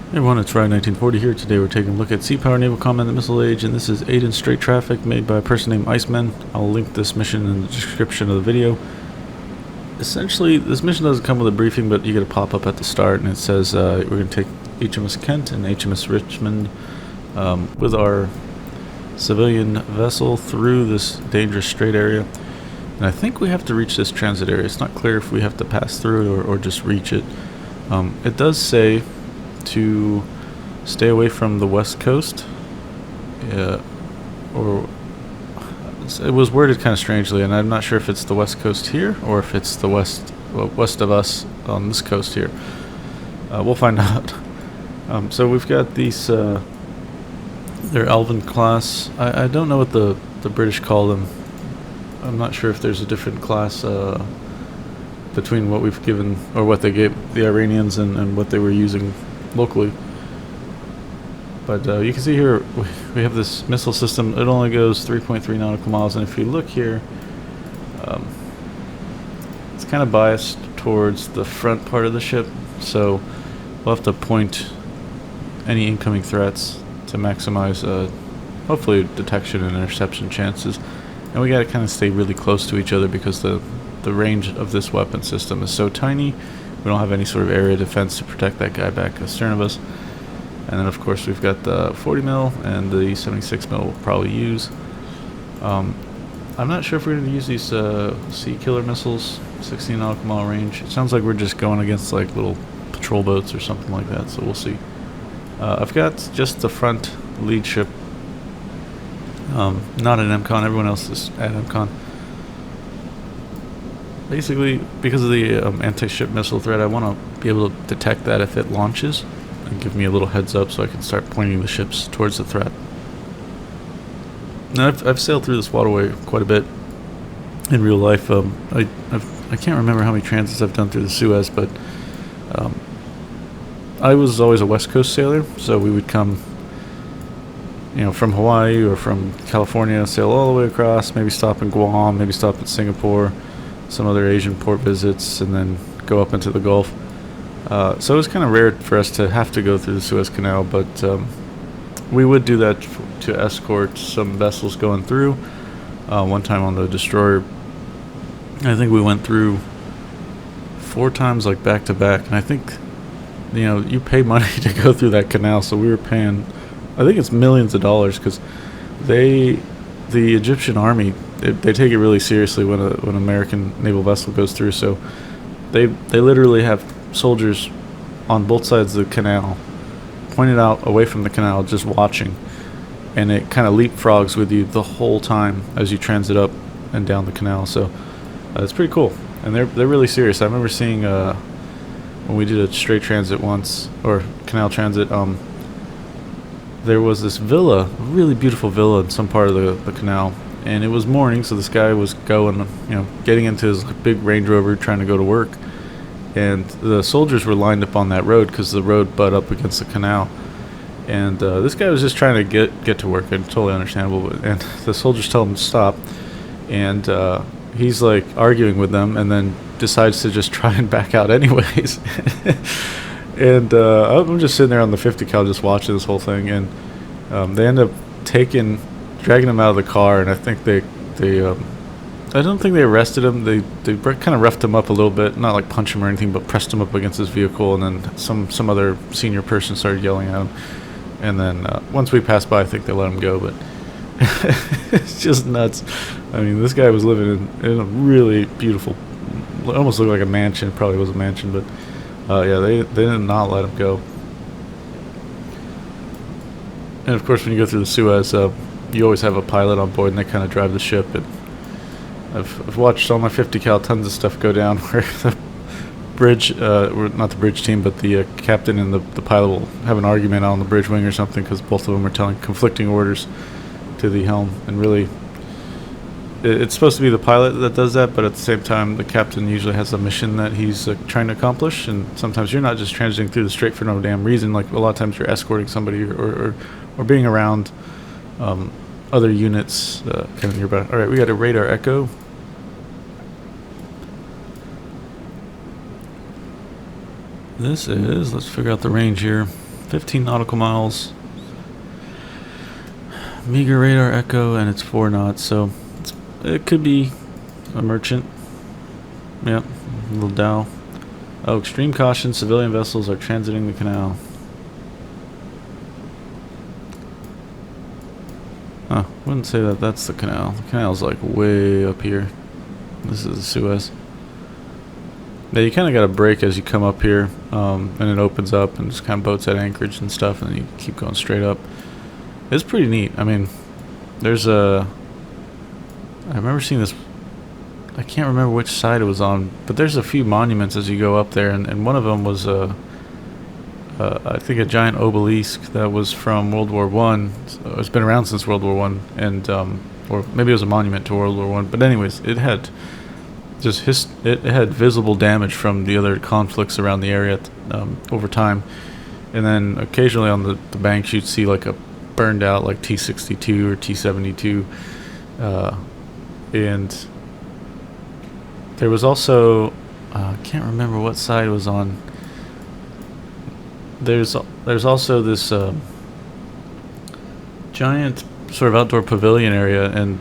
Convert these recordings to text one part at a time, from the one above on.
Hey everyone, it's Ryan 1940 here. Today we're taking a look at Sea Power Naval Combat in the Missile Age, and this is Aden Strait traffic made by a person named Iceman. I'll link this mission in the description of the video. Essentially, this mission doesn't come with a briefing, but you get a pop-up at the start, and it says we're going to take HMS Kent and HMS Richmond with our civilian vessel through this dangerous strait area. And I think we have to reach this transit area. It's not clear if we have to pass through it or just reach it. It does say to stay away from the west coast, or it was worded kind of strangely, and I'm not sure if it's the west coast here or if it's the west of us on this coast here. We'll find out. So we've got these they're Alvin class. I don't know what the British call them. I'm not sure if there's a different class between what we've given, or what they gave the Iranians and what they were using locally. But you can see here we have this missile system. It only goes 3.3 nautical miles, and if you look here, it's kind of biased towards the front part of the ship, so we'll have to point any incoming threats to maximize hopefully detection and interception chances. And we got to kind of stay really close to each other because the range of this weapon system is so tiny. We don't have any sort of area defense to protect that guy back astern of us. And then of course we've got the 40 mil and the 76 mil we'll probably use. I'm not sure if we're going to use these sea killer missiles, 16 nautical mile range. It sounds like we're just going against like little patrol boats or something like that, so we'll see. I've got just the front lead ship, not an MCON. Everyone else is at MCON. Basically, because of the anti-ship missile threat, I want to be able to detect that if it launches and give me a little heads up so I can start pointing the ships towards the threat. Now, I've sailed through this waterway quite a bit in real life. I can't remember how many transits I've done through the Suez, but I was always a West Coast sailor, so we would come, from Hawaii or from California, sail all the way across, maybe stop in Guam, maybe stop in Singapore, some other Asian port visits, and then go up into the Gulf. So it was kind of rare for us to have to go through the Suez Canal, but we would do that to escort some vessels going through. One time on the destroyer, I think we went through 4 times, like back to back, and I think you pay money to go through that canal, so we were paying, I think it's millions of dollars, because the Egyptian army, they take it really seriously when an American naval vessel goes through. So they literally have soldiers on both sides of the canal, pointed out away from the canal, just watching, and it kind of leapfrogs with you the whole time as you transit up and down the canal. So it's pretty cool, and they're really serious. I remember seeing when we did a straight transit once, or canal transit, there was this villa, a really beautiful villa in some part of the canal, and it was morning, so this guy was going, getting into his big Range Rover trying to go to work, and the soldiers were lined up on that road because the road butt up against the canal, and this guy was just trying to get to work, and totally understandable, and the soldiers tell him to stop, and he's like arguing with them, and then decides to just try and back out anyways. And I'm just sitting there on the 50 cal just watching this whole thing, and they end up dragging him out of the car, and I think they I don't think they arrested him. They kind of roughed him up a little bit, not like punch him or anything, but pressed him up against his vehicle, and then some other senior person started yelling at him, and then once we passed by, I think they let him go. But it's just nuts. I mean, this guy was living in a really beautiful, almost looked like a mansion. It probably was a mansion, but yeah, they did not let him go. And of course, when you go through the Suez, you always have a pilot on board, and they kind of drive the ship. And I've watched on my 50 cal tons of stuff go down where the bridge, not the bridge team, but the captain and the pilot will have an argument on the bridge wing or something because both of them are telling conflicting orders to the helm. And really, it's supposed to be the pilot that does that, but at the same time, the captain usually has a mission that he's trying to accomplish, and sometimes you're not just transiting through the strait for no damn reason. Like, a lot of times you're escorting somebody or being around other units kind of nearby. Alright, we got a radar echo. This is, let's figure out the range here. 15 nautical miles. Meager radar echo, and it's 4 knots, so it could be a merchant. Yep, a little dhow. Oh, extreme caution, civilian vessels are transiting the canal. Huh, wouldn't say that that's the canal. The canal's like way up here. This is the Suez. Yeah, you kind of got to brake as you come up here, and it opens up and just kind of boats at anchorage and stuff, and then you keep going straight up. It's pretty neat. I mean, there's a... I remember seeing this... I can't remember which side it was on, but there's a few monuments as you go up there, and one of them was I think a giant obelisk that was from World War One. So it's been around since World War One, and or maybe it was a monument to World War One. But anyways, it had just it had visible damage from the other conflicts around the area over time, and then occasionally on the banks you'd see like a burned out like T-62 or T-72, and there was also I can't remember what side it was on. There's also this giant sort of outdoor pavilion area, and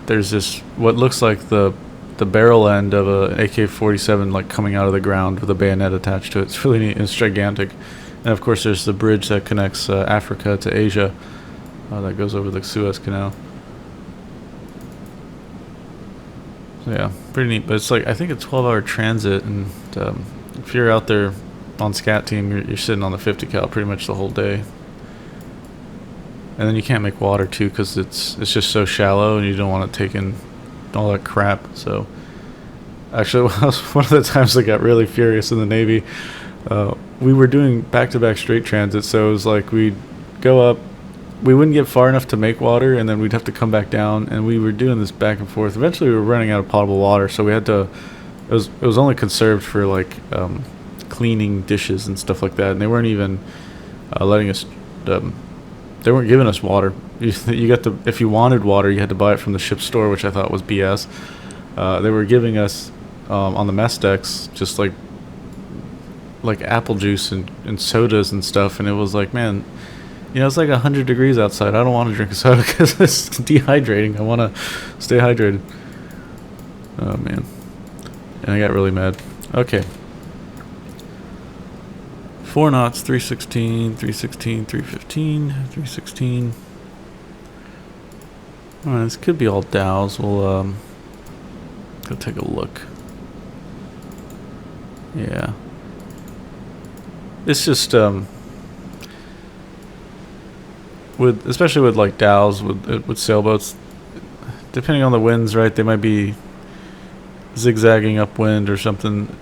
there's this what looks like the barrel end of a AK-47 like coming out of the ground with a bayonet attached to it. It's really neat. It's gigantic, and of course there's the bridge that connects Africa to Asia that goes over the Suez Canal. So yeah, pretty neat. But it's like I think a 12-hour transit, and if you're out there on SCAT team, you're sitting on the 50 cal pretty much the whole day. And then you can't make water too because it's just so shallow, and you don't want to take in all that crap. So actually, one of the times I got really furious in the Navy, we were doing back-to-back Strait transit, so it was like we'd go up, we wouldn't get far enough to make water, and then we'd have to come back down, and we were doing this back and forth. Eventually we were running out of potable water, so we had to, it was only conserved for like cleaning dishes and stuff like that, and they weren't even letting us they weren't giving us water. You got to, if you wanted water, you had to buy it from the ship's store, which I thought was BS. They were giving us on the mess decks just like apple juice and sodas and stuff, and it was like, man, you know, it's like 100 degrees outside. I don't want to drink a soda because it's dehydrating. I want to stay hydrated. Oh man, and I got really mad. Okay. 4 knots, 316, 316, 315, 316. Alright, this could be all dhows. We'll go take a look. Yeah. It's just especially with like dhows with sailboats, depending on the winds, right? They might be zigzagging upwind or something.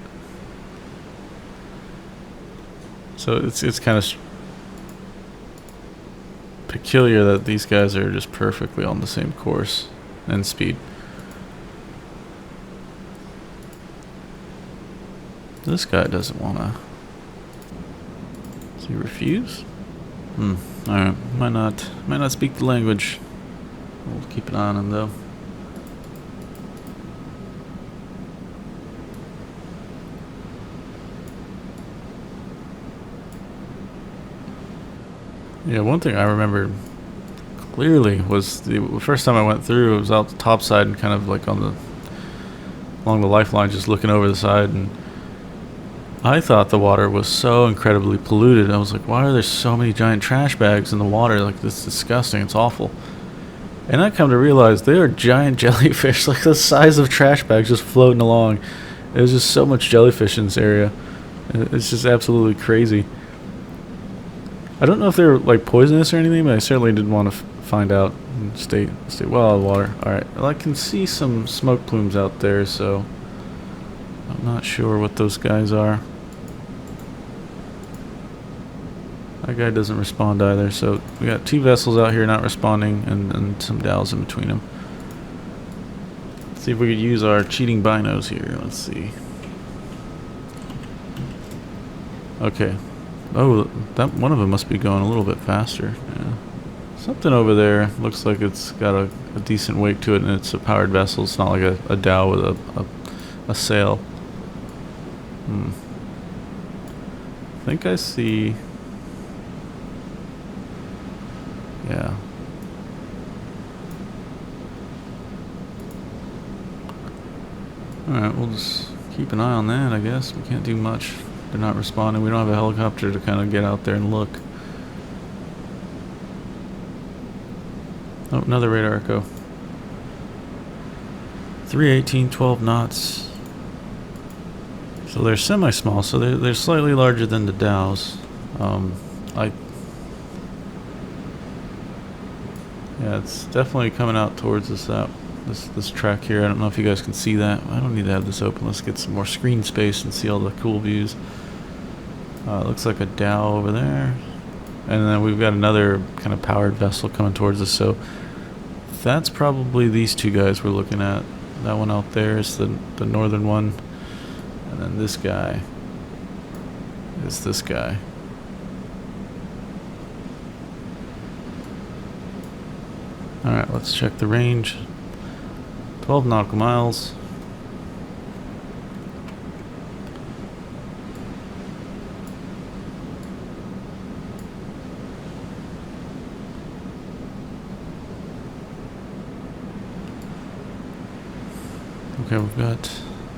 So it's kind of peculiar that these guys are just perfectly on the same course and speed. This guy doesn't want to. Does he refuse? Alright, might not speak the language. We'll keep an eye on him though. Yeah, one thing I remember clearly was the first time I went through, it was out the top side and kind of like along the lifeline, just looking over the side, and I thought the water was so incredibly polluted. I was like, why are there so many giant trash bags in the water? Like, this is disgusting. It's awful. And I come to realize they are giant jellyfish, like the size of trash bags, just floating along. There's just so much jellyfish in this area. It's just absolutely crazy. I don't know if they're like poisonous or anything, but I certainly didn't want to find out and stay well out of the water. Alright, well, I can see some smoke plumes out there, so I'm not sure what those guys are. That guy doesn't respond either, so we got 2 vessels out here not responding, and some dhows in between them. Let's see if we could use our cheating binos here. Let's see. Okay. Oh, that one of them must be going a little bit faster. Yeah. Something over there looks like it's got a decent weight to it, and it's a powered vessel. It's not like a dhow with a sail. I think I see Yeah. Alright, we'll just keep an eye on that, I guess. We can't do much. They're not responding. We don't have a helicopter to kind of get out there and look. Oh, another radar echo. 318, 12 knots. So they're semi-small, so they're slightly larger than the Dows. Yeah, it's definitely coming out towards us out this track here. I don't know if you guys can see that. I don't need to have this open. Let's get some more screen space and see all the cool views. It looks like a Dow over there. And then we've got another kind of powered vessel coming towards us. So that's probably these two guys we're looking at. That one out there is the northern one. And then this guy is this guy. Alright, let's check the range. 12 nautical miles. Okay, we've got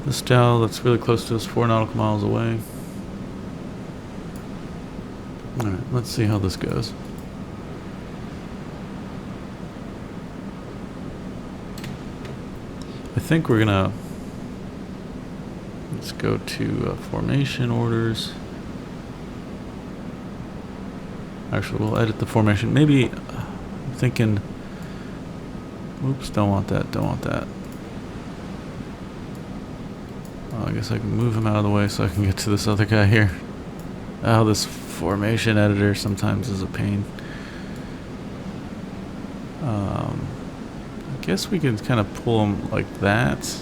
this Dow that's really close to us, 4 nautical miles away. Alright, let's see how this goes. I think we're gonna, let's go to formation orders. Actually, we'll edit the formation. Maybe, I'm thinking, oops, don't want that, don't want that. Well, I guess I can move him out of the way so I can get to this other guy here. Oh, this formation editor sometimes is a pain. I guess we can kind of pull them like that.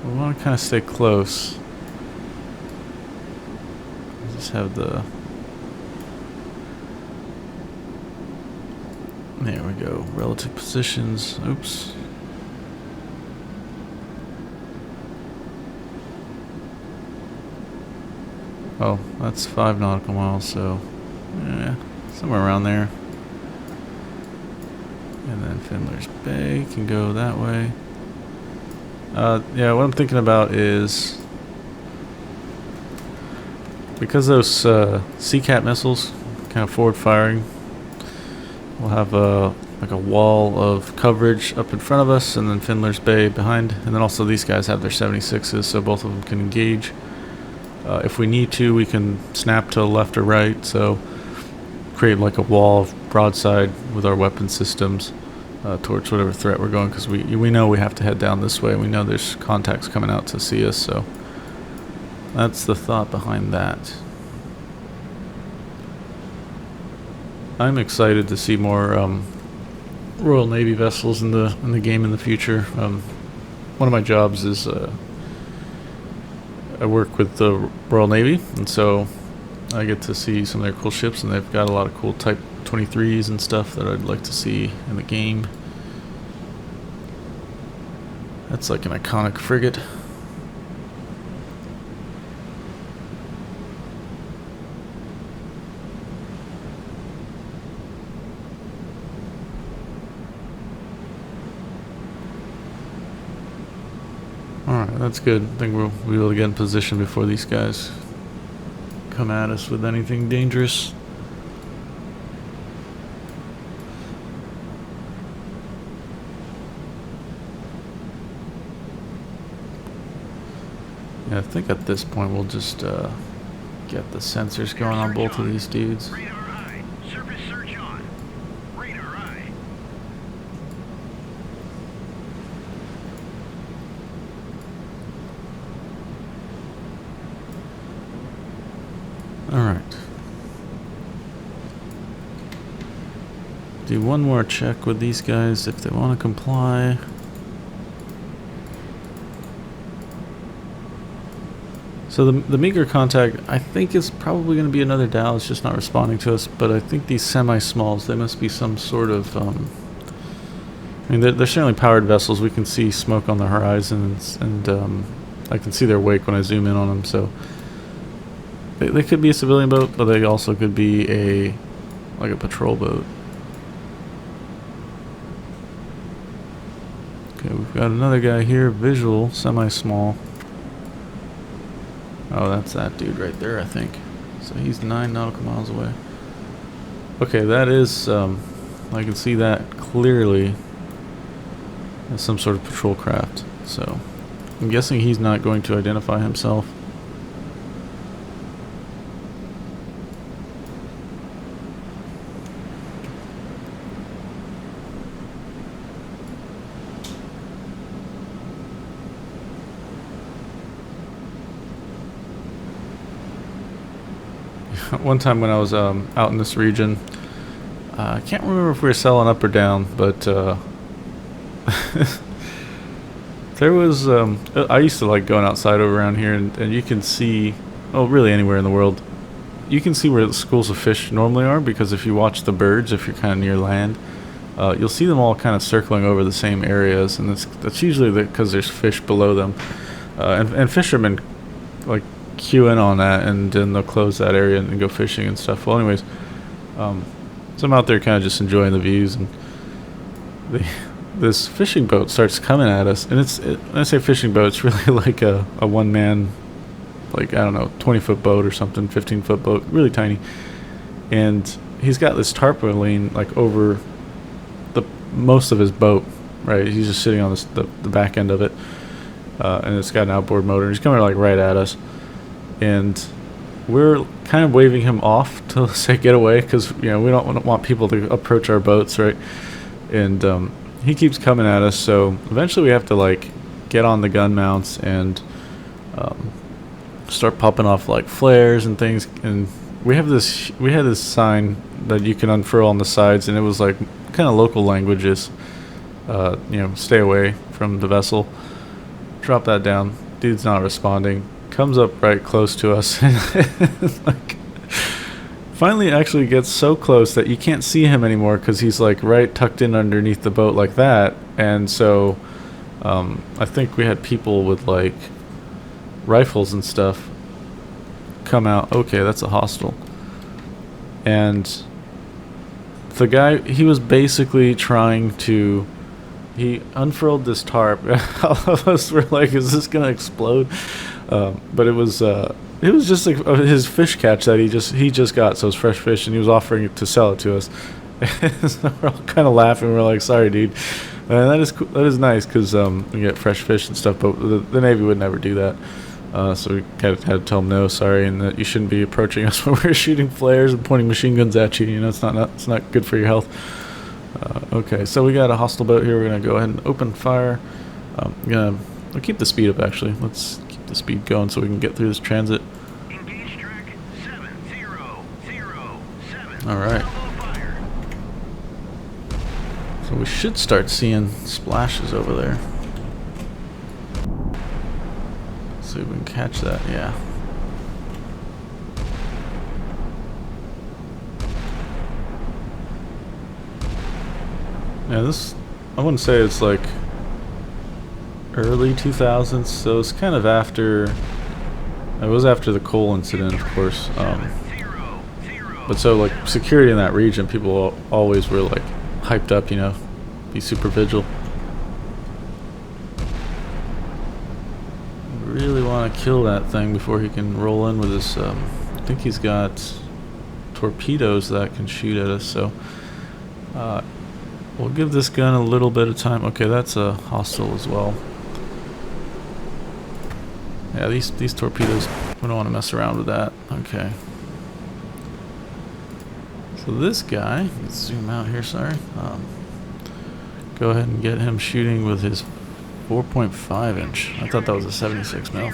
We want to kind of stay close. Just have the... There we go. Relative positions. Oops. Oh, that's 5 nautical miles, so... yeah, somewhere around there. And then Fiddler's Bay can go that way. Yeah, what I'm thinking about is... because those Sea-Cat missiles kind of forward firing, we'll have like a wall of coverage up in front of us, and then Fiddler's Bay behind. And then also these guys have their 76s, so both of them can engage. If we need to, we can snap to left or right, so create like a wall of broadside with our weapon systems towards whatever threat we're going, because we know we have to head down this way. We know there's contacts coming out to see us, so that's the thought behind that. I'm excited to see more Royal Navy vessels in the game in the future. One of my jobs is I work with the Royal Navy, and so I get to see some of their cool ships, and they've got a lot of cool Type 23s and stuff that I'd like to see in the game. That's like an iconic frigate. Alright, that's good. I think we'll be able to get in position before these guys come at us with anything dangerous. Yeah, I think at this point we'll just get the sensors going on both of these dudes. Alright. Do one more check with these guys if they want to comply. So the meager contact, I think, is probably going to be another Dow. It's just not responding to us. But I think these semi-smalls, they must be some sort of... I mean, they're certainly powered vessels. We can see smoke on the horizon, and I can see their wake when I zoom in on them. So they could be a civilian boat, but they also could be a like a patrol boat. Okay, we've got another guy here, visual, semi-small. Oh, that's that dude right there, I think. So he's 9 nautical miles away. Okay, that is, I can see that clearly as some sort of patrol craft. So I'm guessing he's not going to identify himself. One time when I was out in this region, I can't remember if we were selling up or down, but there was, I used to like going outside over around here, and you can see, oh, really anywhere in the world, you can see where the schools of fish normally are, because if you watch the birds, if you're kind of near land, you'll see them all kind of circling over the same areas, and that's usually because there's fish below them, and fishermen like queue in on that, and then they'll close that area and go fishing and stuff. Well, anyways, so I'm out there kind of just enjoying the views, and this fishing boat starts coming at us, and when I say fishing boat, it's really like a one-man, like, I don't know, 20-foot boat or something, 15-foot boat, really tiny. And he's got this tarpaulin like over most of his boat, right? He's just sitting on the back end of it, and it's got an outboard motor. He's coming like right at us, and we're kind of waving him off to say get away, because we don't want people to approach our boats, right? And he keeps coming at us, so eventually we have to like get on the gun mounts and start popping off like flares and things. And we had this sign that you can unfurl on the sides, and it was like kind of local languages, stay away from the vessel. Drop that down. Dude's not responding. Comes up right close to us. Like, finally actually gets so close that you can't see him anymore, because he's like right tucked in underneath the boat like that. And so I think we had people with like rifles and stuff come out. Okay, that's a hostile. And the guy, he was basically trying to, he unfurled this tarp. All of us were like, is this gonna explode? But it was just like his fish catch that he just got, so it's fresh fish, and he was offering it to sell it to us. So we're all kind of laughing. We're like, sorry, dude. And that is cool. That is nice, because we get fresh fish and stuff, but the Navy would never do that. So we kind of had to tell them no, sorry, and that you shouldn't be approaching us when we're shooting flares and pointing machine guns at you. It's not good for your health. Okay, so we got a hostile boat here. We're gonna go ahead and open fire. We'll keep the speed up, actually. Let's keep the speed going so we can get through this transit. Engage track 7007. All right. So we should start seeing splashes over there. Let's see if we can catch that. Yeah. Yeah, I wouldn't say it's like early 2000s, so it's kind of after, it was after the coal incident, of course. But so like security in that region, people always were like hyped up, be super vigilant. Really want to kill that thing before he can roll in with his, I think he's got torpedoes that can shoot at us, so we'll give this gun a little bit of time. Okay, that's a hostile as well. Yeah, these torpedoes, we don't want to mess around with that. Okay. So this guy, let's zoom out here, sorry. Go ahead and get him shooting with his 4.5 inch. I thought that was a 76 mil.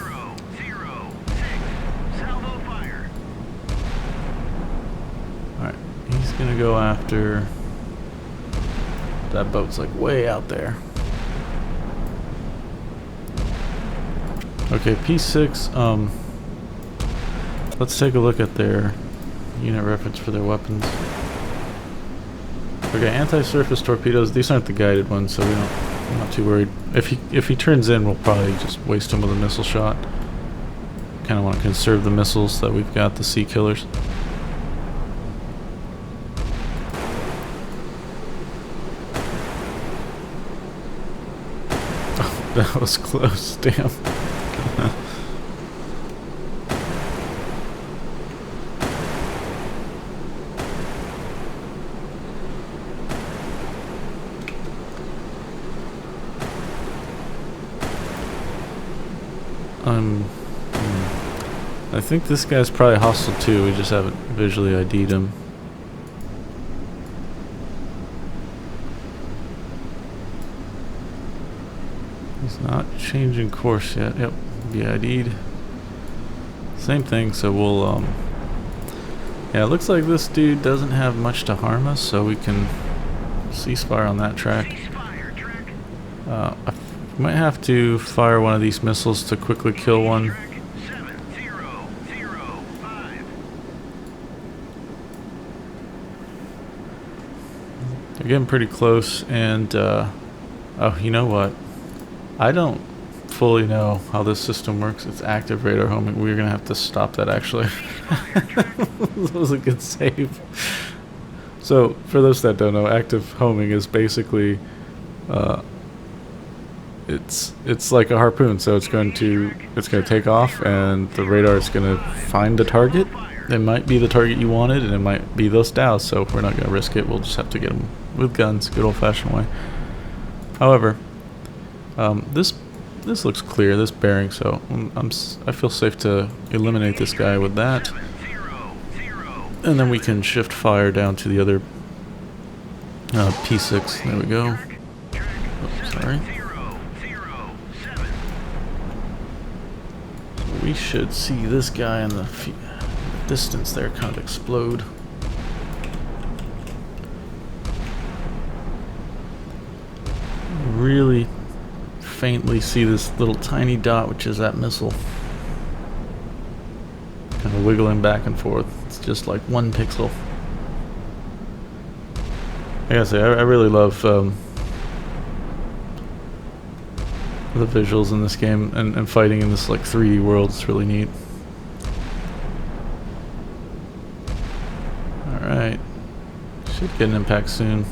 Alright, he's gonna go after, that boat's like way out there. Okay, P6, let's take a look at their unit reference for their weapons. Okay, anti-surface torpedoes, these aren't the guided ones, so I'm not too worried. If he turns in, we'll probably just waste him with a missile shot. Kind of want to conserve the missiles that we've got, the sea killers. That was close, damn. I think this guy's probably hostile too, we just haven't visually ID'd him. He's not changing course yet. Yep, be ID'd. Same thing, so we'll, yeah, it looks like this dude doesn't have much to harm us, so we can ceasefire on that track. I might have to fire one of these missiles to quickly kill one. They're getting pretty close, and, oh, you know what? I don't fully know how this system works. It's active radar homing. We're going to have to stop that, actually. That was a good save. So, for those that don't know, active homing is basically, it's like a harpoon. So it's going to take off, and the radar is going to find the target. It might be the target you wanted, and it might be those dows. So we're not going to risk it. We'll just have to get them with guns, good old-fashioned way. However, this looks clear, this bearing, so I feel safe to eliminate this guy with that, and then we can shift fire down to the other P6. There we go. Oops, sorry. So we should see this guy in the distance there kind of explode. Really faintly see this little tiny dot, which is that missile, kind of wiggling back and forth. It's just like 1 pixel. I gotta say, I really love the visuals in this game, and fighting in this like 3D world. It's really neat. Alright, should get an impact soon.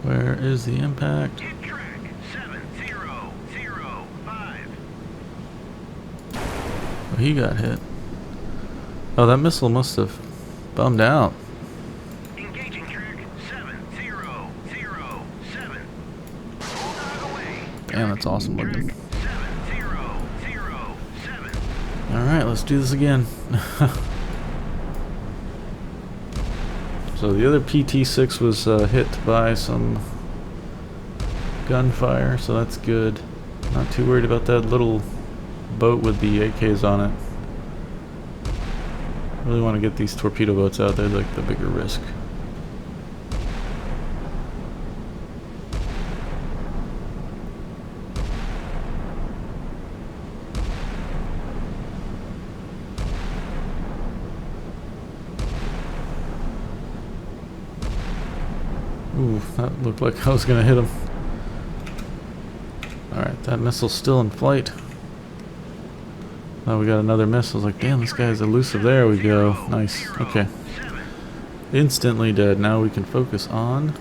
Where is the impact? Track 7005. Oh, he got hit. Oh, that missile must have bummed out. Engaging track 7007. Hold on away. Damn, that's awesome looking. 7007. Alright, let's do this again. So the other PT-6 was hit by some gunfire, so that's good. Not too worried about that little boat with the AKs on it. Really want to get these torpedo boats out there, like the bigger risk. Ooh, that looked like I was gonna hit him. Alright, that missile's still in flight. Now we got another missile. I was like, damn, this guy's elusive. There we go. Nice. Okay. Instantly dead. Now we can focus on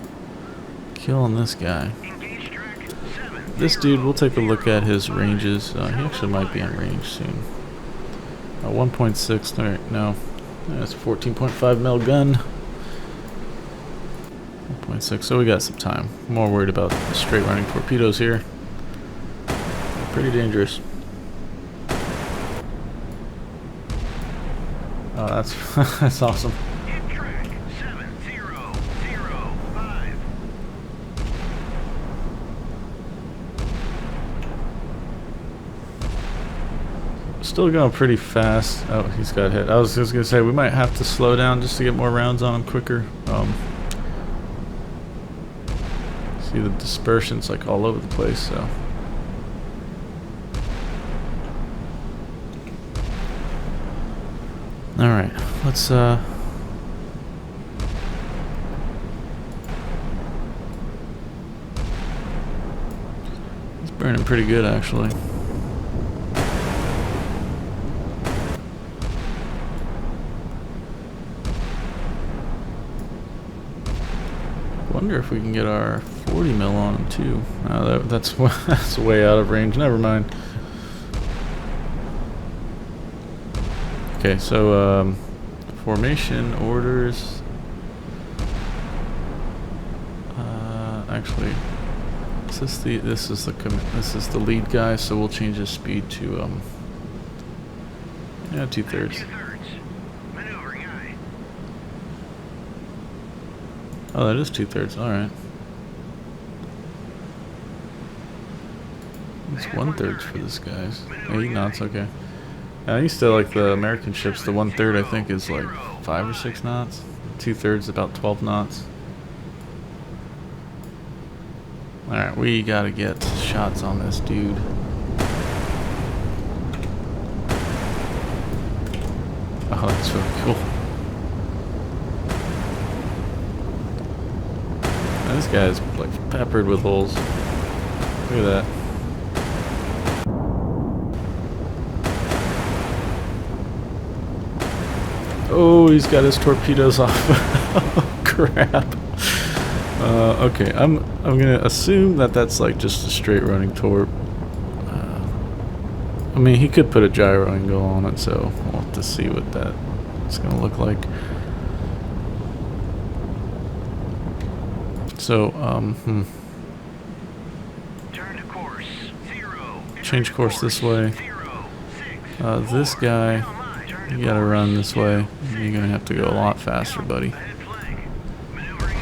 killing this guy. This dude, we'll take a look at his ranges. He actually might be in range soon. 1.6. Alright, no. That's a 14.5 mil gun. 1.6, so we got some time. More worried about the straight running torpedoes here. Pretty dangerous. Oh, that's that's awesome. Track 7005. Still going pretty fast. Oh, he's got hit. I was just gonna say we might have to slow down just to get more rounds on him quicker. See the dispersion's like all over the place, so. Alright, let's it's burning pretty good actually. wonder if we can get our 40 mil on him too. That's that's way out of range. Never mind. Okay, so formation orders. Actually, this is the lead guy, so we'll change his speed to 2/3. Maneuvering aye. Oh, that is 2/3. All right. It's 1/3 for this guy's. 8 knots. Okay. I used to like the American ships. The 1/3 I think is like 5 or 6 knots. 2/3 about 12 knots. All right, we gotta get shots on this dude. Oh, that's so cool. And this guy's like peppered with holes. Look at that. Oh, he's got his torpedoes off. Oh, crap. Okay, I'm gonna assume that that's like just a straight running torp. I mean, he could put a gyro angle on it, so we'll have to see what that's gonna look like. So, Turn to course. 0. change course this way. 0, 6, This guy, turn you gotta run this way. You're gonna have to go a lot faster, buddy. ahead flank. Maneuvering aye.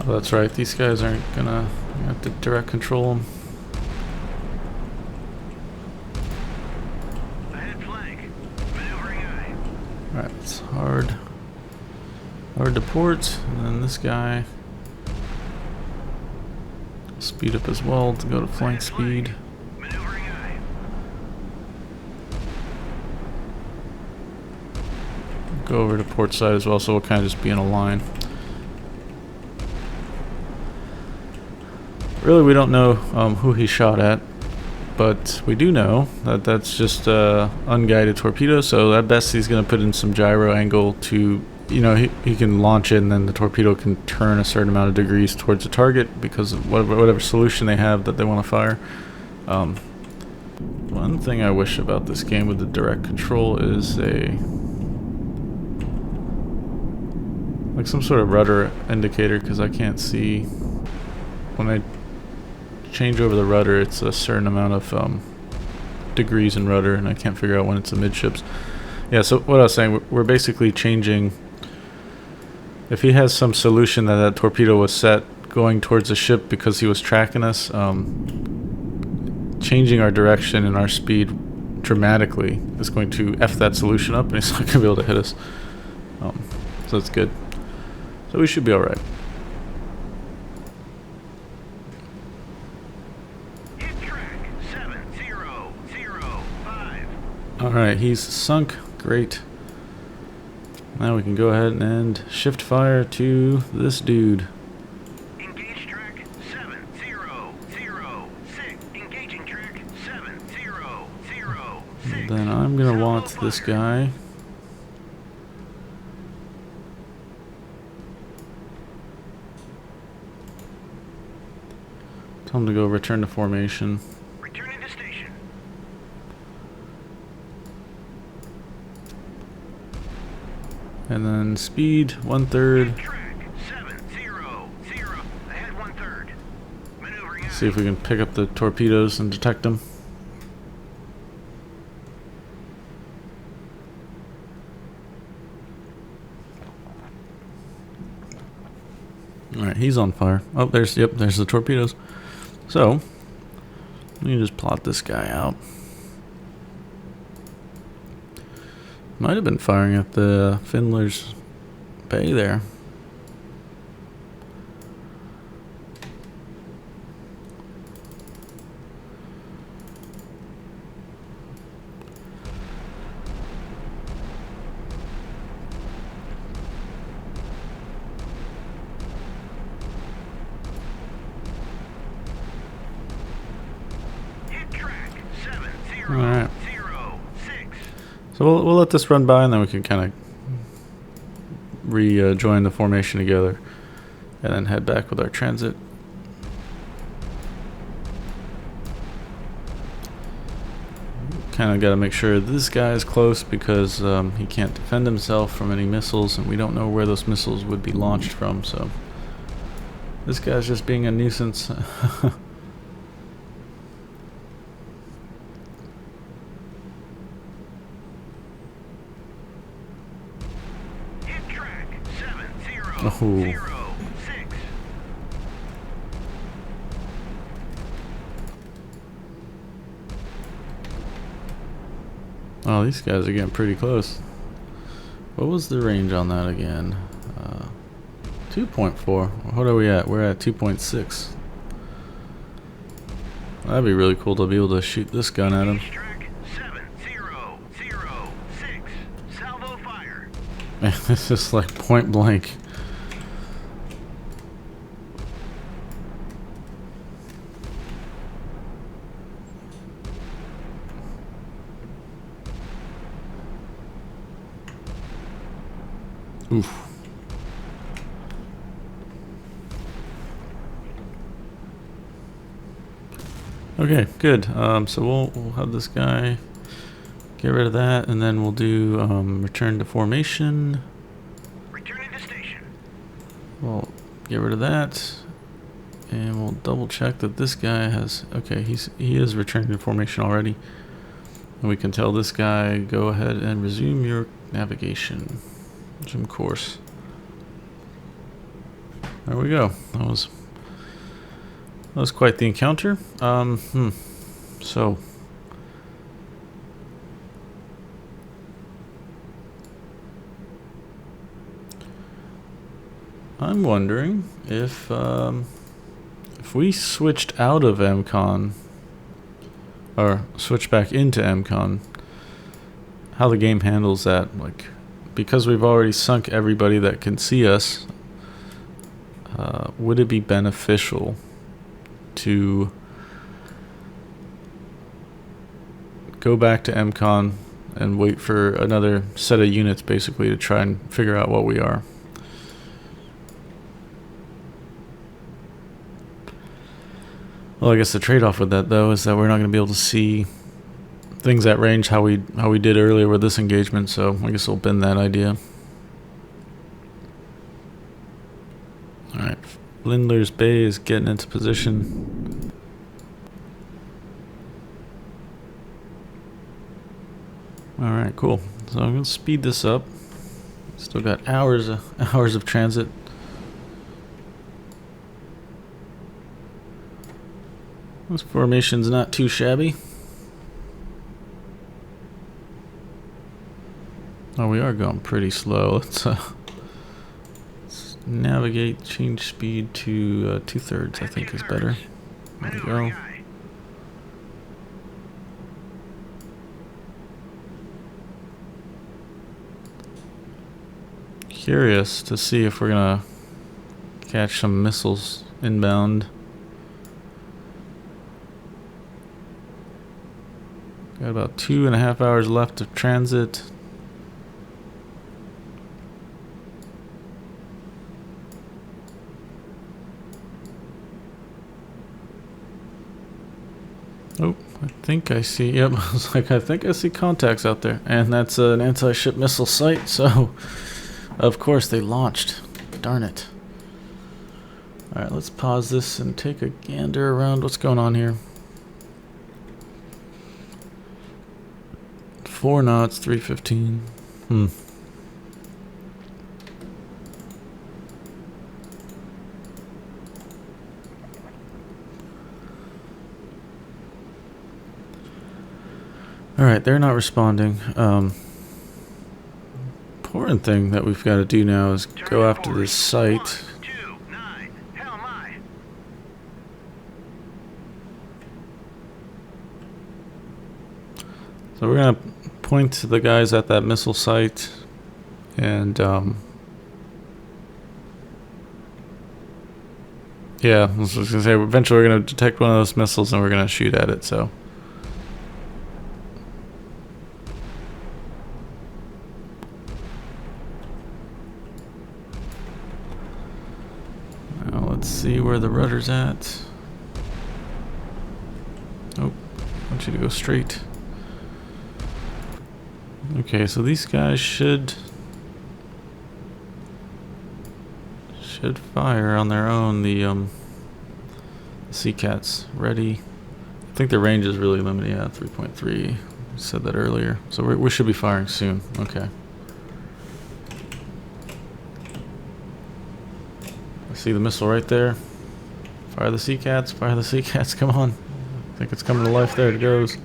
Oh, that's right. These guys aren't gonna you have to direct control them. Ahead flank. Maneuvering aye. All right, it's hard to port, and then this guy speed up as well to go to flank speed. Maneuvering aye. Go over to port side as well, so we'll kind of just be in a line. Really, we don't know who he shot at, but we do know that that's just unguided torpedo, so at best he's going to put in some gyro angle to, you know, he can launch it and then the torpedo can turn a certain amount of degrees towards the target because of whatever solution they have that they want to fire. One thing I wish about this game with the direct control is like some sort of rudder indicator, because I can't see when I change over the rudder. It's a certain amount of degrees in rudder, and I can't figure out when it's amidships. Yeah, so what I was saying, we're basically changing. If he has some solution that torpedo was set going towards the ship because he was tracking us, changing our direction and our speed dramatically is going to F that solution up, and he's not going to be able to hit us. So that's good. So we should be alright. Alright, he's sunk. Great. Now we can go ahead and shift fire to this dude. Engage track 7006. Engaging track 7006. Then I'm gonna want this guy. Tell him to go return to formation. Returning to station. And then speed 1/3. Track 700. Ahead 1/3. Maneuvering. See if we can pick up the torpedoes and detect them. Alright, he's on fire. Oh, there's the torpedoes. So, let me just plot this guy out. Might have been firing at the Findler's Bay there. 0, Alright. 0, 6. So we'll let this run by, and then we can kind of rejoin the formation together, and then head back with our transit. Kind of got to make sure this guy is close because he can't defend himself from any missiles, and we don't know where those missiles would be launched from, so this guy's just being a nuisance. Hit track 7, 0, Oh. 0, 6. Oh, these guys are getting pretty close. What was the range on that again? 2.4. What are we at? We're at 2.6. That'd be really cool to be able to shoot this gun at him. Engage track 7, 0, 0, 6. Salvo fire. Man, it's just like point blank. Oof. Okay, good. So we'll have this guy get rid of that, and then we'll do return to formation. Returning to station. We'll get rid of that, and we'll double check that this guy has. Okay, he is returning to formation already, and we can tell this guy go ahead and resume your navigation, resume course. There we go. That was quite the encounter. So I'm wondering if we switched out of MCON or switched back into MCON, how the game handles that. Like, because we've already sunk everybody that can see us, would it be beneficial to go back to MCON and wait for another set of units basically to try and figure out what we are? Well, I guess the trade-off with that though is that we're not going to be able to see things at range how we did earlier with this engagement, so I guess we'll bend that idea. Alright, Lindler's Bay is getting into position. Alright, cool. So I'm going to speed this up. Still got hours of transit. This formation's not too shabby. Oh, we are going pretty slow. Let's navigate, change speed to 2/3, I think is better. There we go. Curious to see if we're gonna catch some missiles inbound. Got about 2.5 hours left of transit. Oh, I think I see, yep, I was like, I think I see contacts out there. And that's an anti-ship missile site, so of course they launched. Darn it. Alright, let's pause this and take a gander around what's going on here. 4 knots, 315. Alright, they're not responding. Important thing that we've got to do now is go after this site. 129. Hell my. So we're going to point to the guys at that missile site and yeah, I was just going to say eventually we're going to detect one of those missiles and we're going to shoot at it, so see where the rudder's at. Oh, I want you to go straight. Okay, so these guys should fire on their own. The Sea Cats ready. I think the range is really limited. Yeah, 3.3. Said that earlier. So we should be firing soon. Okay. I see the missile right there. Fire the Sea Cats. Fire the Sea Cats. Come on. I think it's coming to life. There it goes.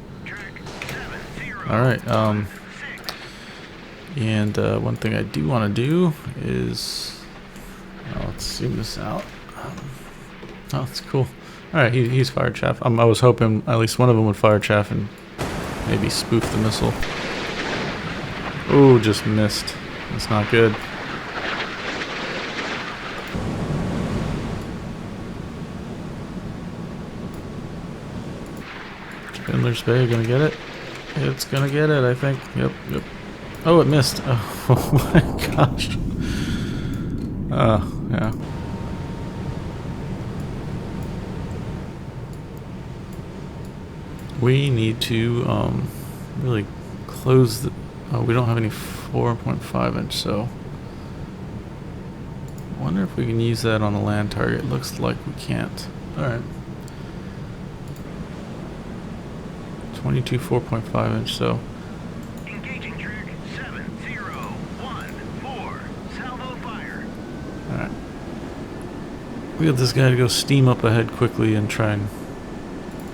All right. And one thing I do want to do is, let's zoom this out. Oh, that's cool. All right, he's fired chaff. I was hoping at least one of them would fire chaff and maybe spoof the missile. Oh, just missed. That's not good. Fiddler's Bay gonna get it. It's gonna get it, I think. Yep. Oh, it missed. Oh my gosh. Yeah. We need to really close the... Oh, we don't have any 4.5 inch, so... I wonder if we can use that on the land target. Looks like we can't. Alright. 22 4.5 inch, so... Engaging track 7014. Salvo fire. Alright. We got this guy to go steam up ahead quickly and try and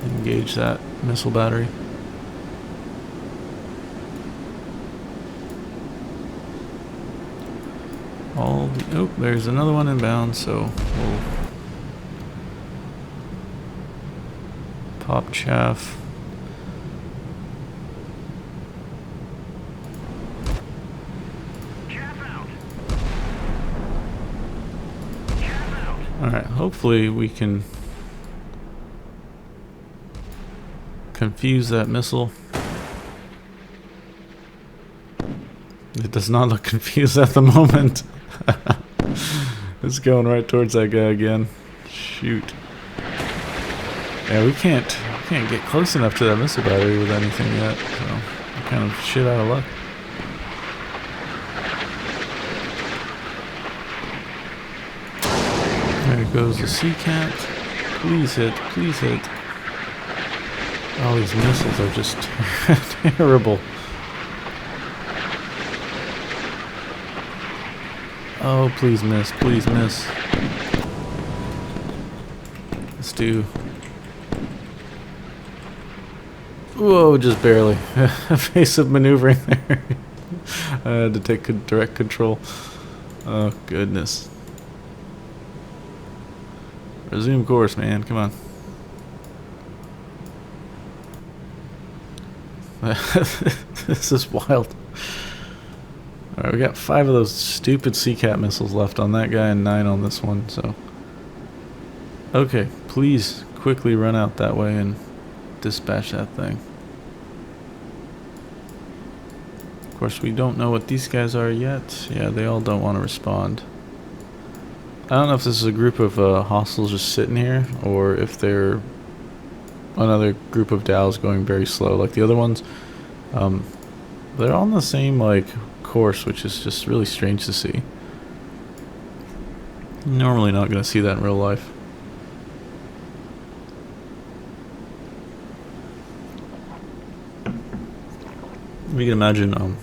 engage that missile battery. Oh, there's another one inbound, so we'll pop chaff. Chaff out. Chaff out. Alright, hopefully we can confuse that missile. It does not look confused at the moment. It's going right towards that guy again. Shoot. Yeah, we can't get close enough to that missile battery with anything yet, so we're kind of shit out of luck. There goes the Sea Cat. Please hit, please hit. All these missiles are just terrible. Oh, please miss, please miss. Let's do... Whoa, just barely. Evasive maneuvering there. I had to take direct control. Oh, goodness. Resume course, man. Come on. This is wild. Alright, we got 5 of those stupid Sea Cat missiles left on that guy and 9 on this one, so... Okay, please quickly run out that way and dispatch that thing. Of course, we don't know what these guys are yet. Yeah, they all don't want to respond. I don't know if this is a group of hostiles just sitting here, or if they're another group of DAOs going very slow. Like the other ones, they're on the same, like, course, which is just really strange to see. Normally not going to see that in real life. You can imagine,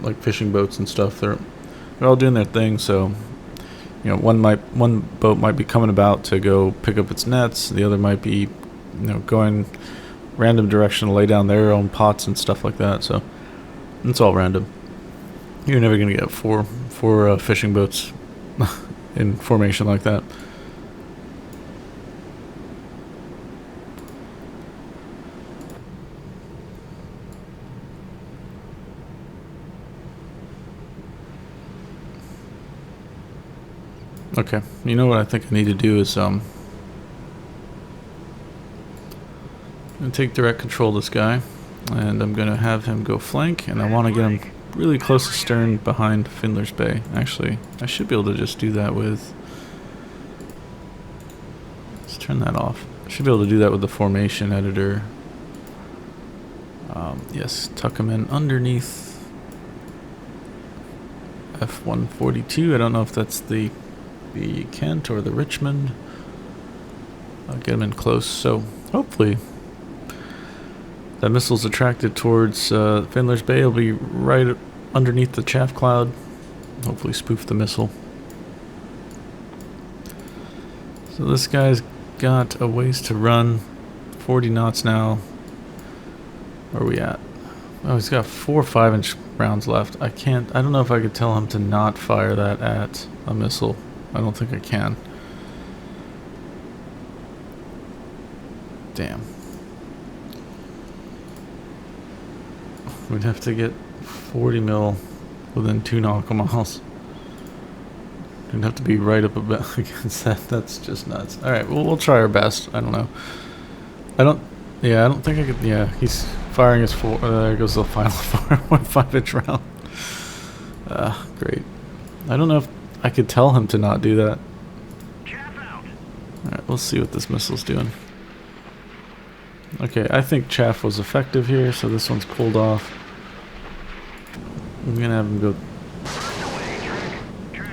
like fishing boats and stuff. They're all doing their thing. So, you know, one boat might be coming about to go pick up its nets. The other might be, you know, going random direction to lay down their own pots and stuff like that. So it's all random. You're never gonna get four fishing boats in formation like that. Okay, you know what I think I need to do is I'm gonna take direct control of this guy, and I'm gonna have him go flank, and I want to get him really close to stern behind Fiddler's Bay. Actually, I should be able to just do that with Let's turn that off. I should be able to do that with the formation editor. Yes, tuck them in underneath F-142. I don't know if that's the Kent or the Richmond. I'll get them in close, so hopefully that missile's attracted towards Fiddler's Bay. It'll be right underneath the chaff cloud. Hopefully spoof the missile. So this guy's got a ways to run. 40 knots now. Where are we at? Oh, he's got 4 5-inch rounds left. I don't know if I could tell him to not fire that at a missile. I don't think I can. Damn. We'd have to get 40 mil within 2 nautical miles. We'd have to be right up against that. That's just nuts. Alright, well, we'll try our best. I don't know. I don't think I could. Yeah, he's firing his there goes the final 4.5-inch round. Great. I don't know if I could tell him to not do that. Alright, we'll see what this missile's doing. Okay, I think chaff was effective here, so this one's pulled off. I'm gonna have him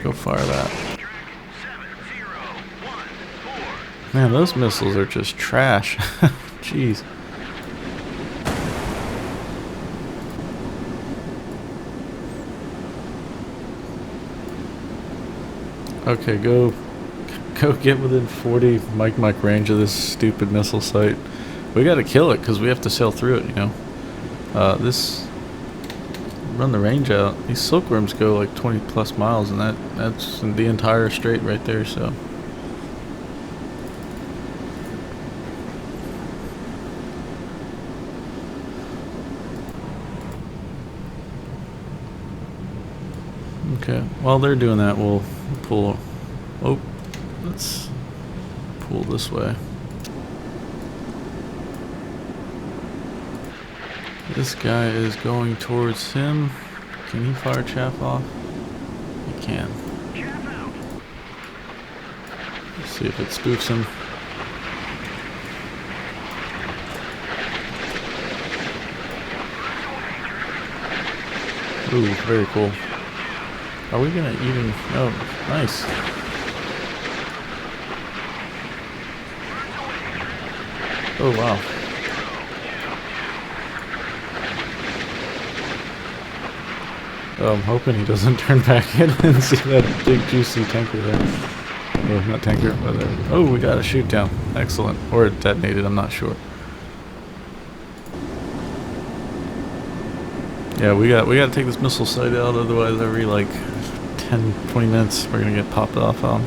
go fire that. Man, those missiles are just trash. Jeez. Okay, go get within 40 Mike range of this stupid missile site. We gotta kill it because we have to sail through it, you know. Run the range out. These silkworms go like 20 plus miles, and that's the entire strait right there, so. Okay, while they're doing that, we'll pull. Oh, let's pull this way. This guy is going towards him. Can he fire chaff off? He can. Let's see if it spoofs him. Ooh, very cool. Are we gonna even... Oh, nice. Oh, wow. Oh, I'm hoping he doesn't turn back in and see that big juicy tanker there. Oh, not tanker, but oh, we got a shoot down. Excellent. Or it detonated, I'm not sure. Yeah, we got to take this missile site out, otherwise every like 10-20 minutes we're gonna get popped off on.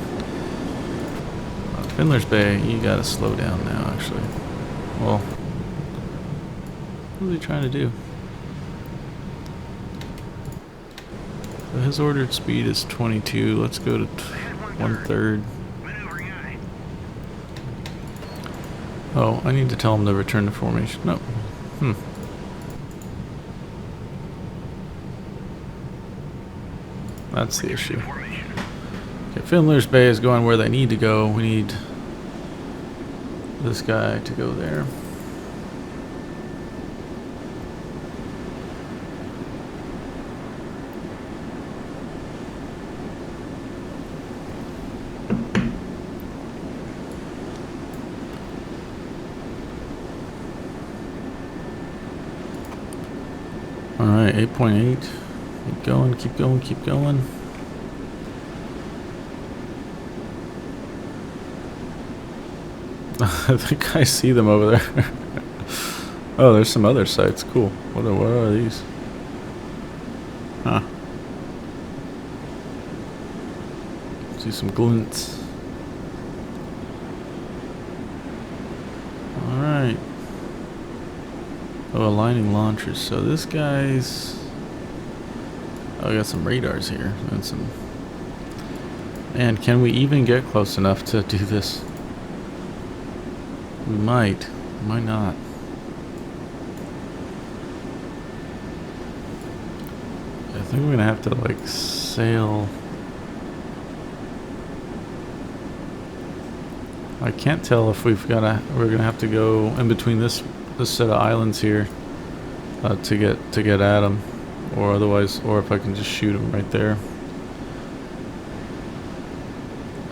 Fiddler's Bay, you gotta slow down now, actually. Well, what is he trying to do? So his ordered speed is 22. Let's go to 1/3. Oh, I need to tell him to return to formation. No. That's the issue. Okay, Fiddler's Bay is going where they need to go. We need this guy to go there. Alright, 8.8. Keep going, keep going, keep going. I think I see them over there. Oh, there's some other sites. Cool. What are these? Huh. See some glints. Alright. Oh, aligning launchers. So this guy's... Oh, I got some radars here. And some... Man, can we even get close enough to do this? We might. Might not. I think we're gonna have to, like, sail... I can't tell if we're gonna have to go in between this set of islands here to get at them, or otherwise, or if I can just shoot them right there.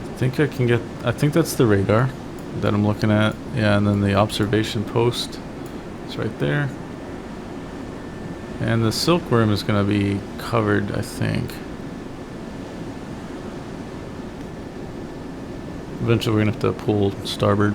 I think I can get. I think that's the radar that I'm looking at. Yeah, and then the observation post is right there. And the silkworm is gonna be covered, I think. Eventually we're gonna have to pull starboard.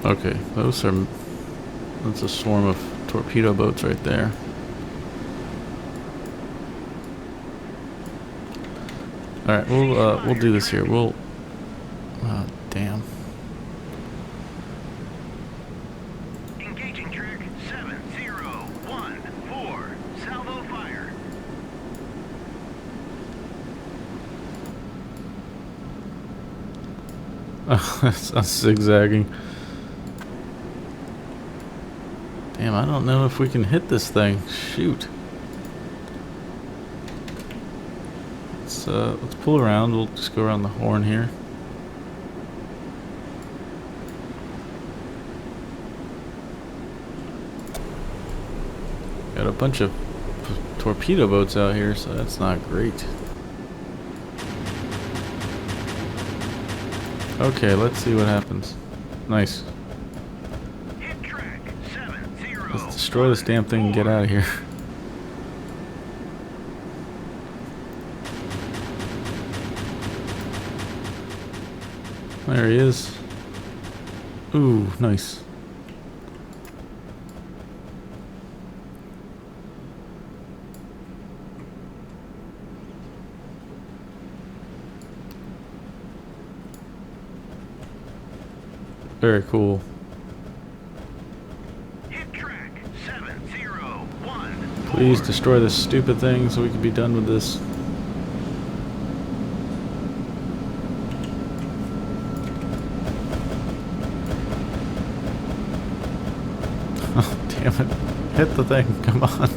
Okay, that's a swarm of torpedo boats right there. Alright, we'll do this here. Damn. Engaging track 7014. Salvo fire. That's zigzagging. Damn, I don't know if we can hit this thing. Shoot. Let's pull around. We'll just go around the horn here. Got a bunch of torpedo boats out here, so that's not great. Okay, let's see what happens. Nice. Hit track 70. Let's destroy this damn thing and get out of here. There he is. Ooh, nice. Very cool. Hit track 701. Please destroy this stupid thing so we can be done with this. Oh, damn it. Hit the thing. Come on.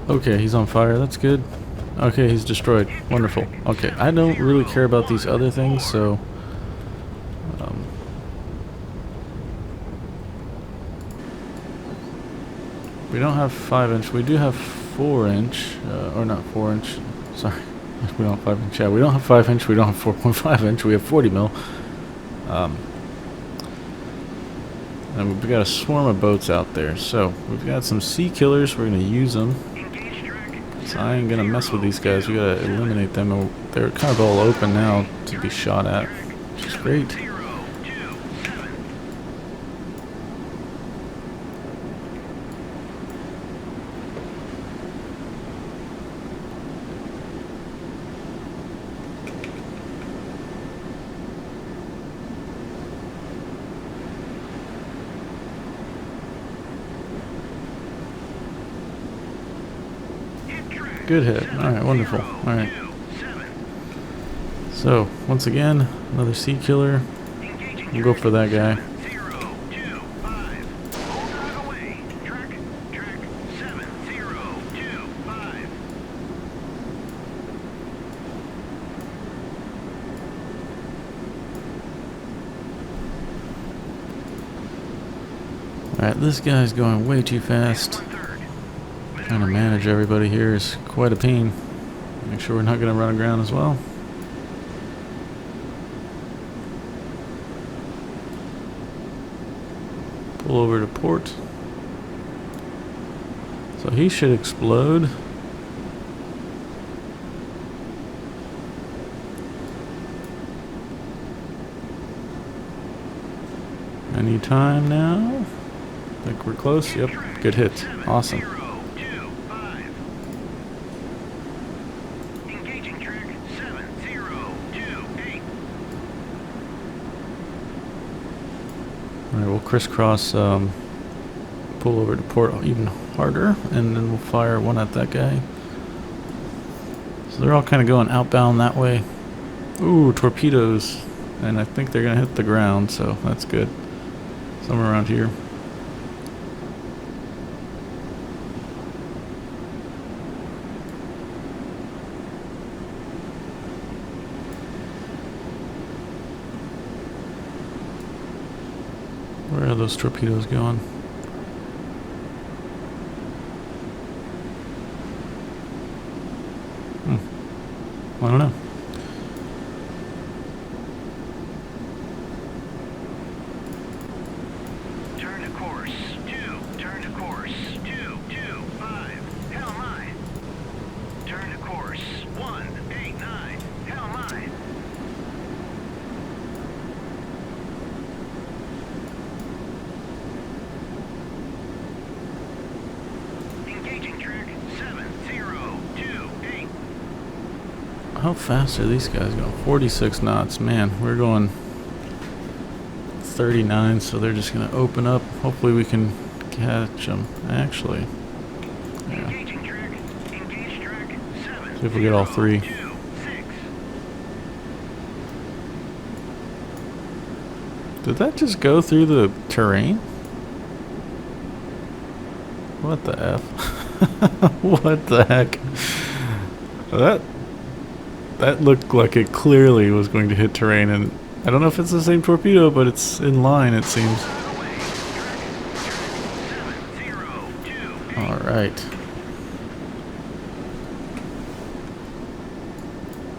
Okay, he's on fire. That's good. Okay, he's destroyed. Wonderful. Okay, I don't really care about these other things, so... we don't have 5-inch. We do have 4-inch. Or not 4-inch. Sorry. We don't have 5-inch. Yeah, we don't have 5-inch. We don't have 4.5-inch. We have 40 mil. And we've got a swarm of boats out there. So, we've got some sea killers. We're going to use them. So I ain't gonna mess with these guys. We gotta eliminate them. They're kind of all open now to be shot at, which is great. Good hit. Alright, wonderful. Alright. So, once again, another sea killer. We'll go for that guy. Alright, this guy's going way too fast. Trying to manage everybody here is quite a pain. Make sure we're not going to run aground as well. Pull over to port. So he should explode. Anytime now. I think we're close. Yep. Good hit. Awesome. Alright, we'll crisscross pull over to port even harder, and then we'll fire one at that guy. So they're all kind of going outbound that way. Ooh, torpedoes. And I think they're going to hit the ground, so that's good. Somewhere around here. Where are those torpedoes going? I don't know. Turn to course 2. Turn to course 225. Hell mine. Turn to course 189. Hell mine. Engaging track 7028. How fast are these guys going? 46 knots. Man, we're going 39, so they're just going to open up. Hopefully we can catch them. Actually, yeah. Engaging track. Engage track 7. See if we get all three. 26. Did that just go through the terrain? What the F? What the heck? That looked like it clearly was going to hit terrain, and I don't know if it's the same torpedo, but it's in line, it seems. Alright.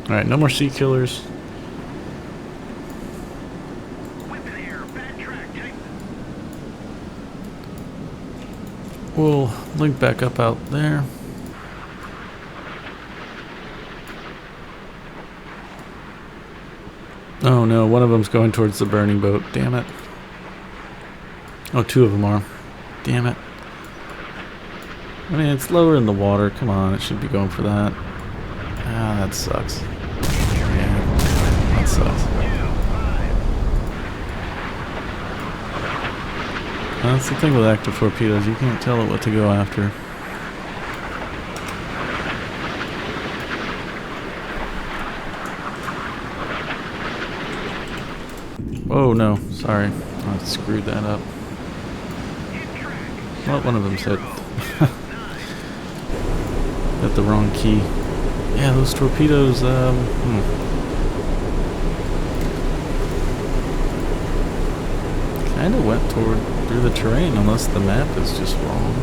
Alright, no more sea killers. We'll link back up out there. Oh no, one of them's going towards the burning boat. Damn it. Oh, two of them are. Damn it. I mean, it's lower in the water. Come on, it should be going for that. Ah, that sucks. Yeah, that sucks. That's the thing with active torpedoes. You can't tell it what to go after. Oh no, sorry. I screwed that up. Well, one of them's hit. Got the wrong key. Yeah, those torpedoes, kinda went through the terrain, unless the map is just wrong.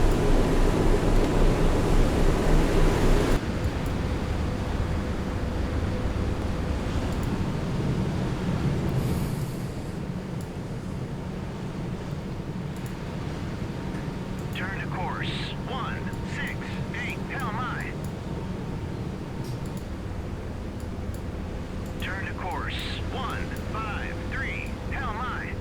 Turn to course 168. Hell mine. Turn to course 153. Hell mine.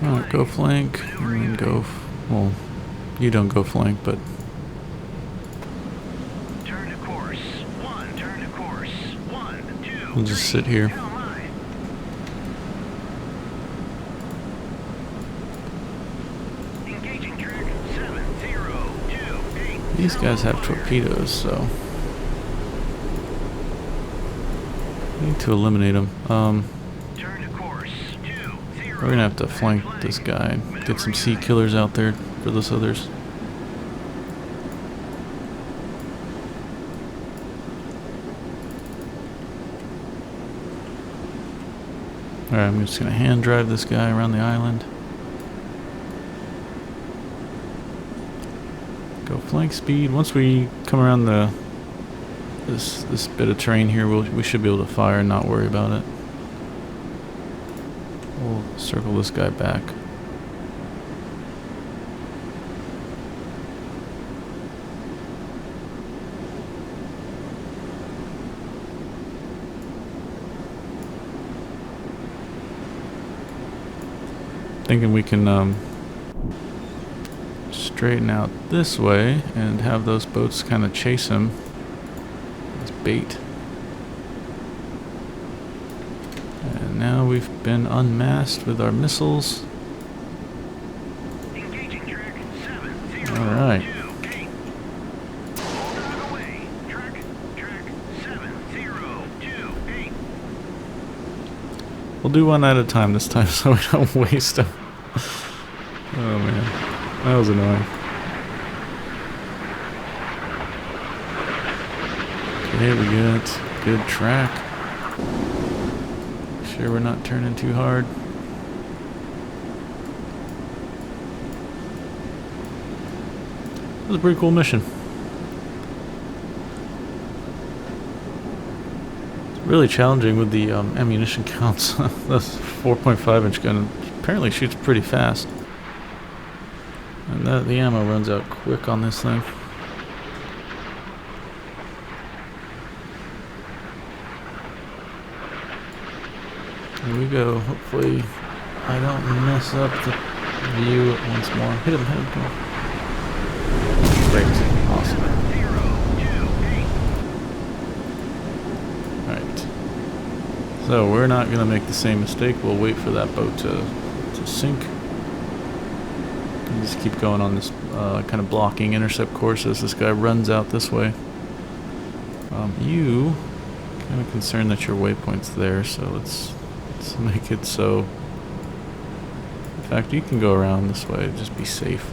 Alright, go flank, and then go, well, you don't go flank, but Turn to course 1. Turn to course 1, 2. we'll just sit here. Hell mine. Engaging track 7028. These guys have torpedoes, so we need to eliminate them. Turn to course 20. We're gonna have to flank this guy, get some sea killers out there for those others. Alright, I'm just gonna hand drive this guy around the island. Go flank speed. Once we come around this bit of terrain here, we should be able to fire and not worry about it. We'll circle this guy back. Thinking we can straighten out this way and have those boats kind of chase him as bait. And now we've been unmasked with our missiles. Engaging track 7028. Alright. Hold on away. Track 7028. We'll do one at a time this time so we don't waste them. Oh man, that was annoying. Okay, we got good track. Make sure we're not turning too hard. It was a pretty cool mission. It's really challenging with the ammunition counts. That's 4.5 inch gun apparently shoots pretty fast. And the ammo runs out quick on this thing. Here we go. Hopefully I don't mess up the view once more. Hit him, come on. Great. Awesome. 7028. Alright. So we're not going to make the same mistake. We'll wait for that boat to sink. And just keep going on this kind of blocking intercept course as this guy runs out this way. You kind of concerned that your waypoint's there, so let's make it so. In fact, you can go around this way. Just be safe.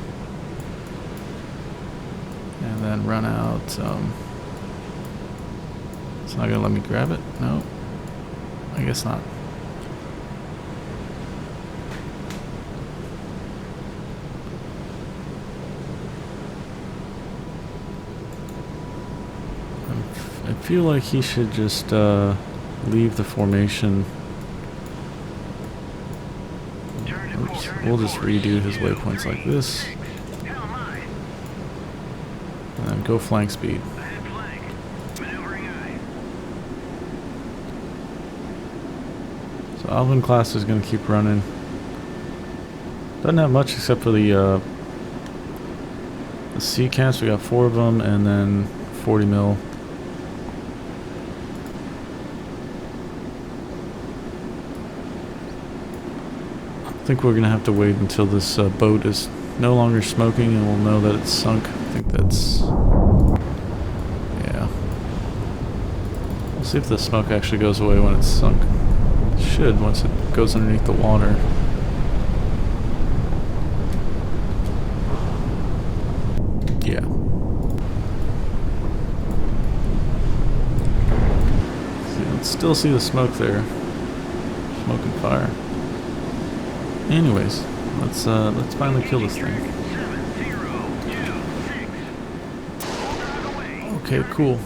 And then run out. It's not gonna let me grab it. No, I guess not. I feel like he should just leave the formation. Oops. We'll just redo his waypoints like this. And then go flank speed. So Alvin class is going to keep running. Doesn't have much except for the sea cats. We got 4 of them and then 40 mil. I think we're gonna have to wait until this boat is no longer smoking and we'll know that it's sunk. I think that's... yeah. We'll see if the smoke actually goes away when it's sunk. It should once it goes underneath the water. Yeah. See, let's still see the smoke there. Smoke and fire. Anyways, let's finally kill this thing. Okay, cool.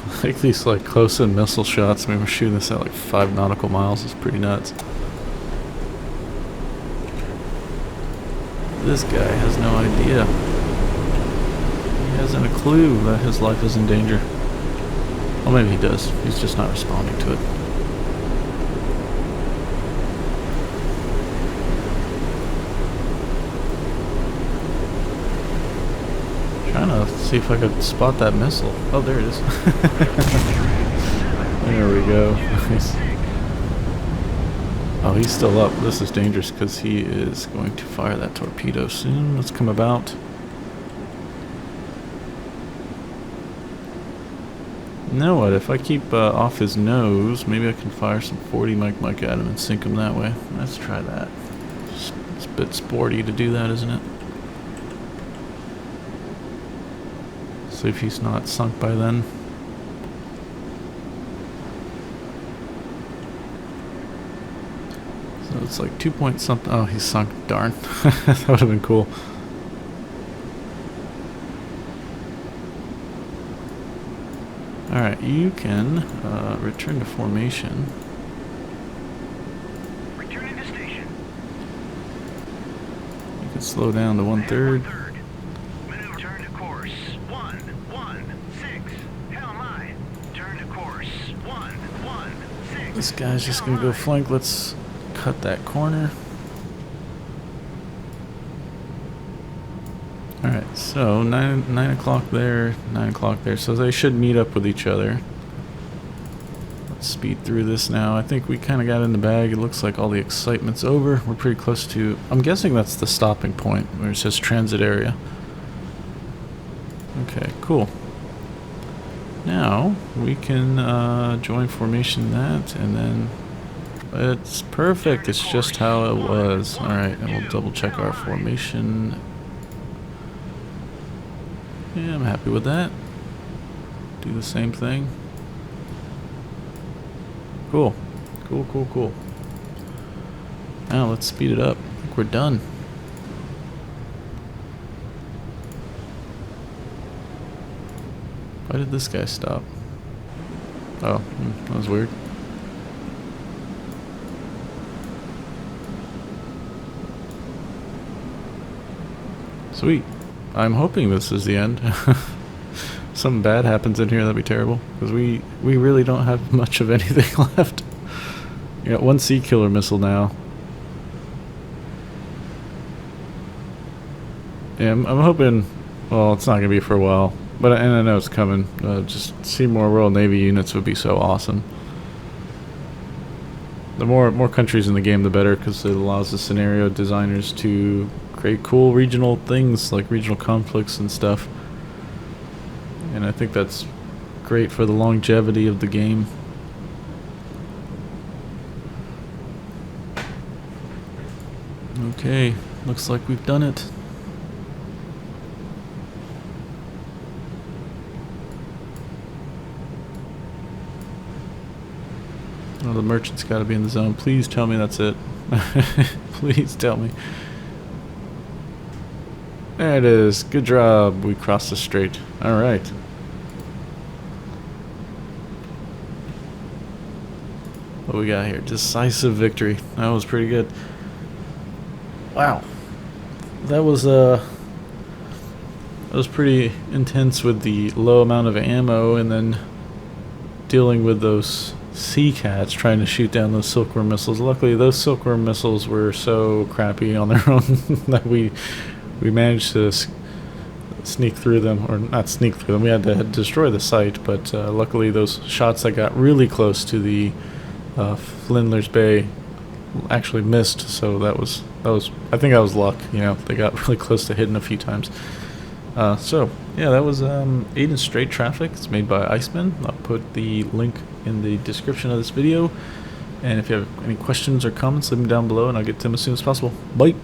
I like these like close-in missile shots. I mean, we're shooting this at like 5 nautical miles. It's pretty nuts. This guy has no idea. He hasn't a clue that his life is in danger. Well, maybe he does. He's just not responding to it. Trying to see if I could spot that missile. Oh, there it is. There we go. Nice. Oh, he's still up. This is dangerous because he is going to fire that torpedo soon. Let's come about. You know what, if I keep off his nose, maybe I can fire some 40 Mike at him and sink him that way. Let's try that. It's a bit sporty to do that, isn't it? See if he's not sunk by then. So it's like 2 point something. Oh, he's sunk. Darn. That would have been cool. Alright, you can return to formation. Returning to station. You can slow down to 1/3. Maneuver, turn to course 116. Hell mine. Turn to course 116. This guy's just gonna go flank. Let's cut that corner. Alright, so 9 o'clock there, 9 o'clock there, so they should meet up with each other. Let's speed through this now. I think we kind of got in the bag. It looks like all the excitement's over. We're pretty close to... I'm guessing that's the stopping point, where it says transit area. Okay, cool. Now, we can join formation that, and then... It's perfect. It's just how it was. Alright, and we'll double check our formation. Yeah, I'm happy with that. Do the same thing. Cool. Cool, cool, cool. Now let's speed it up. I think we're done. Why did this guy stop? Oh, that was weird. Sweet. I'm hoping this is the end. Something bad happens in here, that'd be terrible. Because we really don't have much of anything left. We got one sea killer missile now. Yeah, I'm hoping... Well, it's not going to be for a while. But and I know it's coming. Just see more Royal Navy units would be so awesome. The more countries in the game, the better, because it allows the scenario designers to create cool regional things, like regional conflicts and stuff. And I think that's great for the longevity of the game. Okay, looks like we've done it. Oh, the merchant's got to be in the zone. Please tell me that's it. Please tell me. There it is. Good job. We crossed the strait. Alright. What we got here? Decisive victory. That was pretty good. Wow. That was pretty intense with the low amount of ammo, and then dealing with those sea cats trying to shoot down those silkworm missiles. Luckily, those silkworm missiles were so crappy on their own that we managed to sneak through them, or not sneak through them. We had to destroy the site, but luckily those shots that got really close to the Flindler's Bay actually missed. So that was I think that was luck. You know, they got really close to hitting a few times. So yeah, that was Aden Strait traffic. It's made by Iceman. I'll put the link in the description of this video, and if you have any questions or comments, leave them down below and I'll get to them as soon as possible. Bye.